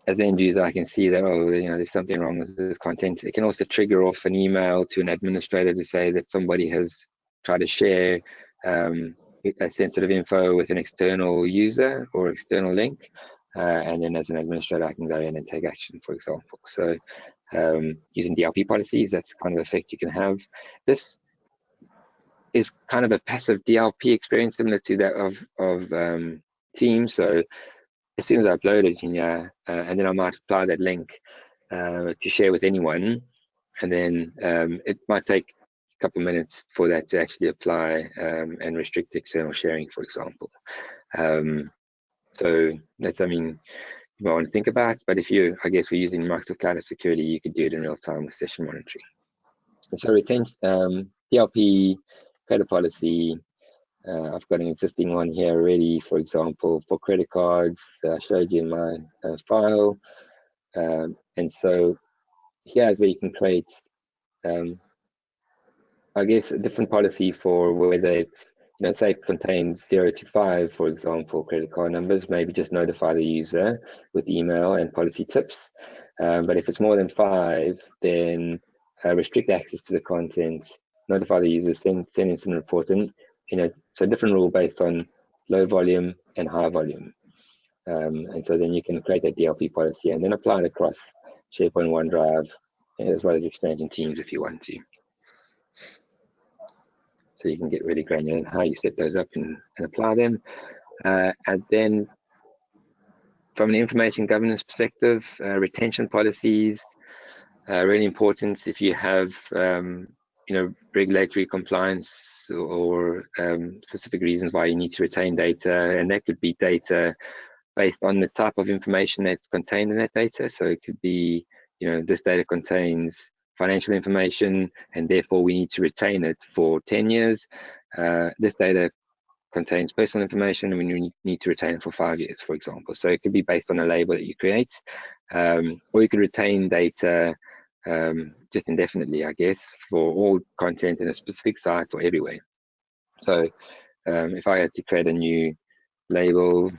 as the end user, I can see that, there's something wrong with this content. It can also trigger off an email to an administrator to say that somebody has tried to share a sensitive info with an external user or external link. And then as an administrator, I can go in and take action, for example. So using DLP policies, that's kind of effect you can have. This is kind of a passive DLP experience similar to that of Teams. So as soon as I upload it in here, and then I might apply that link to share with anyone, and then it might take a couple of minutes for that to actually apply and restrict external sharing, for example. So that's something you might want to think about. But if I guess we're using Microsoft Cloud Security, you could do it in real time with session monitoring. And so DLP credit policy, I've got an existing one here already, for example, for credit cards, I showed you in my file. And so here's where you can create, I guess, a different policy for whether it's, say it contains 0 to 5, for example, credit card numbers, maybe just notify the user with email and policy tips. But if it's more than 5, then restrict access to the content, notify the user, send incident reporting. So different rule based on low volume and high volume. And so then you can create that DLP policy and then apply it across SharePoint, OneDrive, as well as Exchange and Teams if you want to. So you can get really granular in how you set those up and apply them. And then from an information governance perspective, retention policies are really important if you have regulatory compliance or specific reasons why you need to retain data, and that could be data based on the type of information that's contained in that data. So it could be, this data contains financial information and therefore we need to retain it for 10 years. This data contains personal information and we need to retain it for 5 years, for example. So it could be based on a label that you create, or you could retain data just indefinitely, I guess, for all content in a specific site or everywhere. So if I had to create a new label,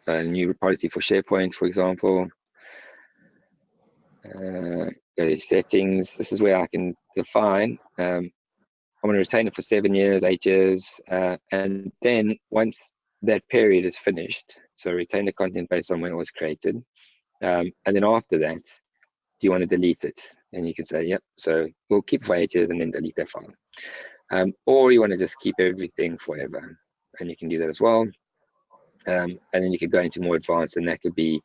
a new policy for SharePoint, for example, go to settings, this is where I can define, I'm going to retain it for 7 years, 8 years, and then once that period is finished, so retain the content based on when it was created, and then after that, do you want to delete it? And you can say, yep, so we'll keep it for 8 years and then delete that file. Or you want to just keep everything forever, and you can do that as well. And then you could go into more advanced, and that could be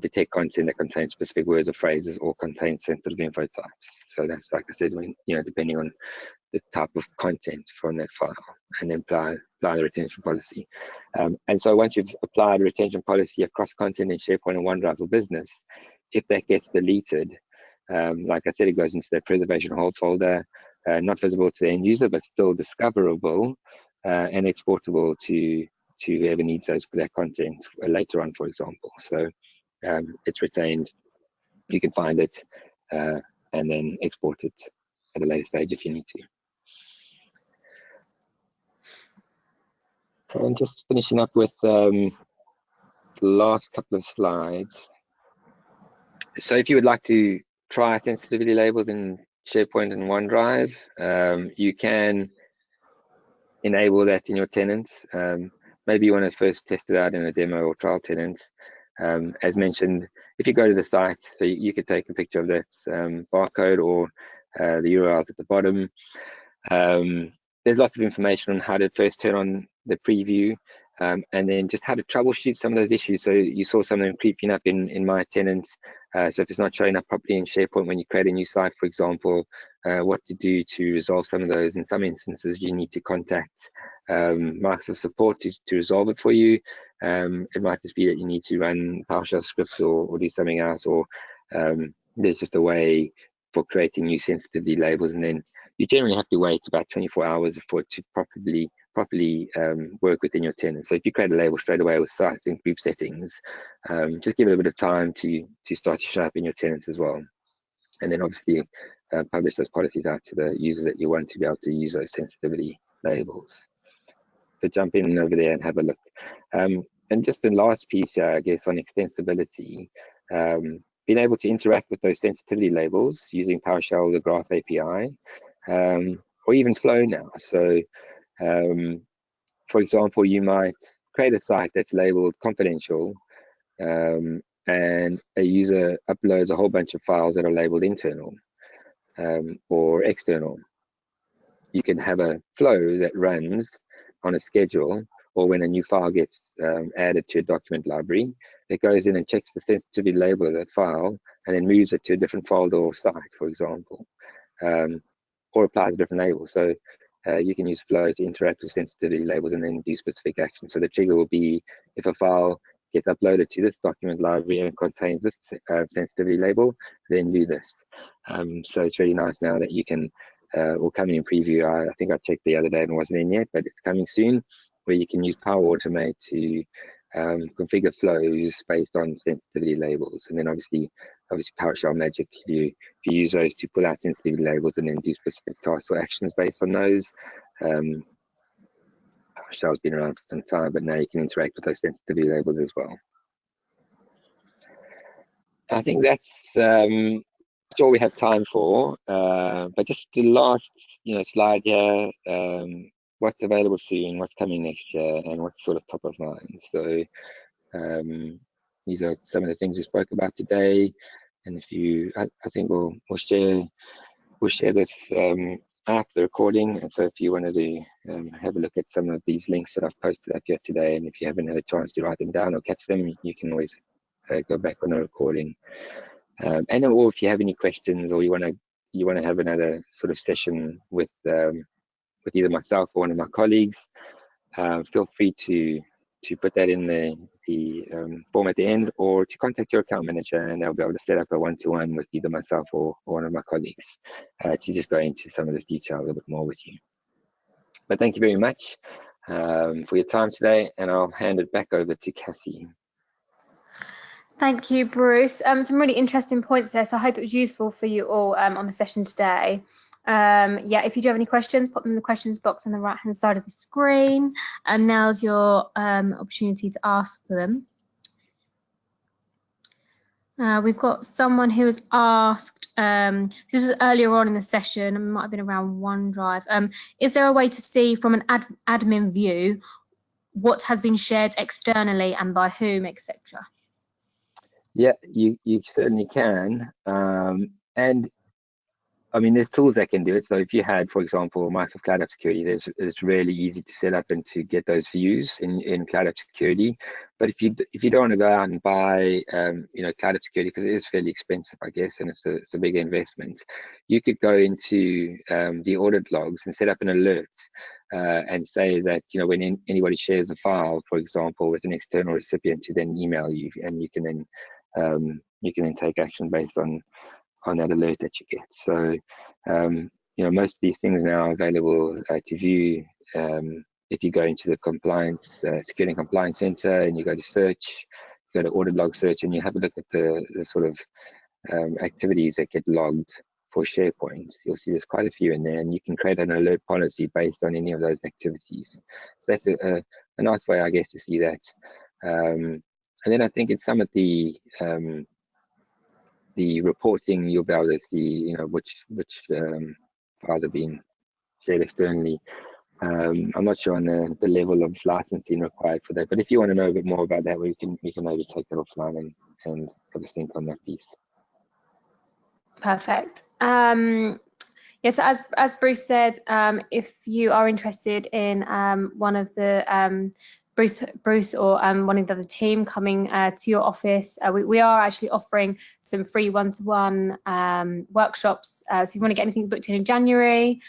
detect content that contains specific words or phrases or contains sensitive info types. So that's, like I said, when, depending on the type of content from that file, and then apply the retention policy. And so once you've applied a retention policy across content in SharePoint and OneDrive for Business, if that gets deleted, like I said, it goes into the preservation hold folder, not visible to the end user, but still discoverable and exportable to whoever needs that content later on, for example. So it's retained. You can find it and then export it at a later stage if you need to. So I'm just finishing up with the last couple of slides. So if you would like to try sensitivity labels in SharePoint and OneDrive, you can enable that in your tenant. Maybe you want to first test it out in a demo or trial tenant. As mentioned, if you go to the site, so you could take a picture of that barcode or the URLs at the bottom. There's lots of information on how to first turn on the preview, and then just how to troubleshoot some of those issues. So you saw some of them creeping up in my tenants. So if it's not showing up properly in SharePoint when you create a new site, for example, what to do to resolve some of those. In some instances, you need to contact Microsoft support to resolve it for you. It might just be that you need to run PowerShell scripts or do something else, or there's just a way for creating new sensitivity labels, and then you generally have to wait about 24 hours for it to properly work within your tenant. So if you create a label straight away with sites and group settings, just give it a bit of time to start to show up in your tenants as well. And then obviously publish those policies out to the users that you want to be able to use those sensitivity labels. So jump in over there and have a look. And just the last piece here, I guess, on extensibility, being able to interact with those sensitivity labels using PowerShell or the Graph API, or even Flow now. So for example, you might create a site that's labeled confidential, and a user uploads a whole bunch of files that are labeled internal or external. You can have a flow that runs on a schedule, or when a new file gets added to a document library, it goes in and checks the sensitivity label of that file and then moves it to a different folder or site, for example, or applies a different label. So you can use Flow to interact with sensitivity labels and then do specific actions. So the trigger will be if a file gets uploaded to this document library and contains this sensitivity label, then do this. So it's really nice now that you can, or coming in preview, I think I checked the other day and it wasn't in yet, but it's coming soon, where you can use Power Automate to configure flows based on sensitivity labels. And then obviously PowerShell Magic, if you use those to pull out sensitivity labels and then do specific tasks or actions based on those. PowerShell's been around for some time, but now you can interact with those sensitivity labels as well. I think that's all we have time for. But just the last slide here, what's available soon, what's coming next year, and what's sort of top of mind. So these are some of the things we spoke about today. And if you, I think we'll share this after the recording. And so if you wanted to have a look at some of these links that I've posted up here today, and if you haven't had a chance to write them down or catch them, you can always go back on the recording. And or if you have any questions, or you want to have another sort of session with either myself or one of my colleagues, feel free to put that in the form at the end, or to contact your account manager, and they'll be able to set up a one-to-one with either myself or one of my colleagues to just go into some of this detail a little bit more with you. But thank you very much for your time today, and I'll hand it back over to Cassie. Thank you, Bruce. Some really interesting points there, so I hope it was useful for you all on the session today. Yeah, if you do have any questions, pop them in the questions box on the right-hand side of the screen, and now's your opportunity to ask them. We've got someone who has asked, this was earlier on in the session, it might have been around OneDrive. Is there a way to see from an admin view what has been shared externally and by whom, etc.? Yeah, you certainly can. And I mean, there's tools that can do it. So if you had, for example, Microsoft Cloud App Security, it's really easy to set up and to get those views in Cloud App Security. But if you don't want to go out and buy, Cloud App Security, because it is fairly expensive, I guess, and it's a big investment, you could go into the audit logs and set up an alert and say that, when anybody shares a file, for example, with an external recipient, to then email you, and you can then take action based on that alert that you get. So, most of these things now are available to view. If you go into the compliance, security and compliance center, and you go to search, you go to audit log search, and you have a look at the sort of activities that get logged for SharePoint, you'll see there's quite a few in there, and you can create an alert policy based on any of those activities. So that's a nice way, I guess, to see that. And then I think in some of the reporting, you'll be able to see, which files are being shared externally. I'm not sure on the level of licensing required for that, but if you want to know a bit more about that, we can maybe take that offline and have a think on that piece. Perfect. Yes, as Bruce said, if you are interested in one of the Bruce or one of the other team coming to your office, we are actually offering some free one-to-one workshops. So if you want to get anything booked in January,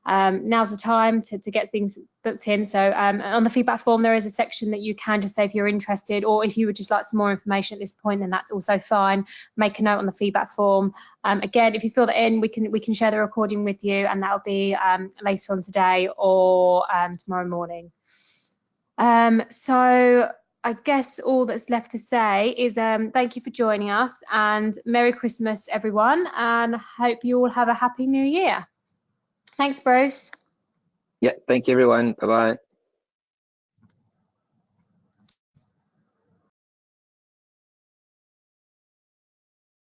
now's the time to get things booked in. So on the feedback form, there is a section that you can just say if you're interested, or if you would just like some more information at this point, then that's also fine. Make a note on the feedback form. Again, if you fill that in, we can share the recording with you, and that'll be later on today or tomorrow morning. So I guess all that's left to say is thank you for joining us, and Merry Christmas, everyone, and hope you all have a happy New Year. Thanks, Bruce. Yeah, thank you, everyone. Bye-bye.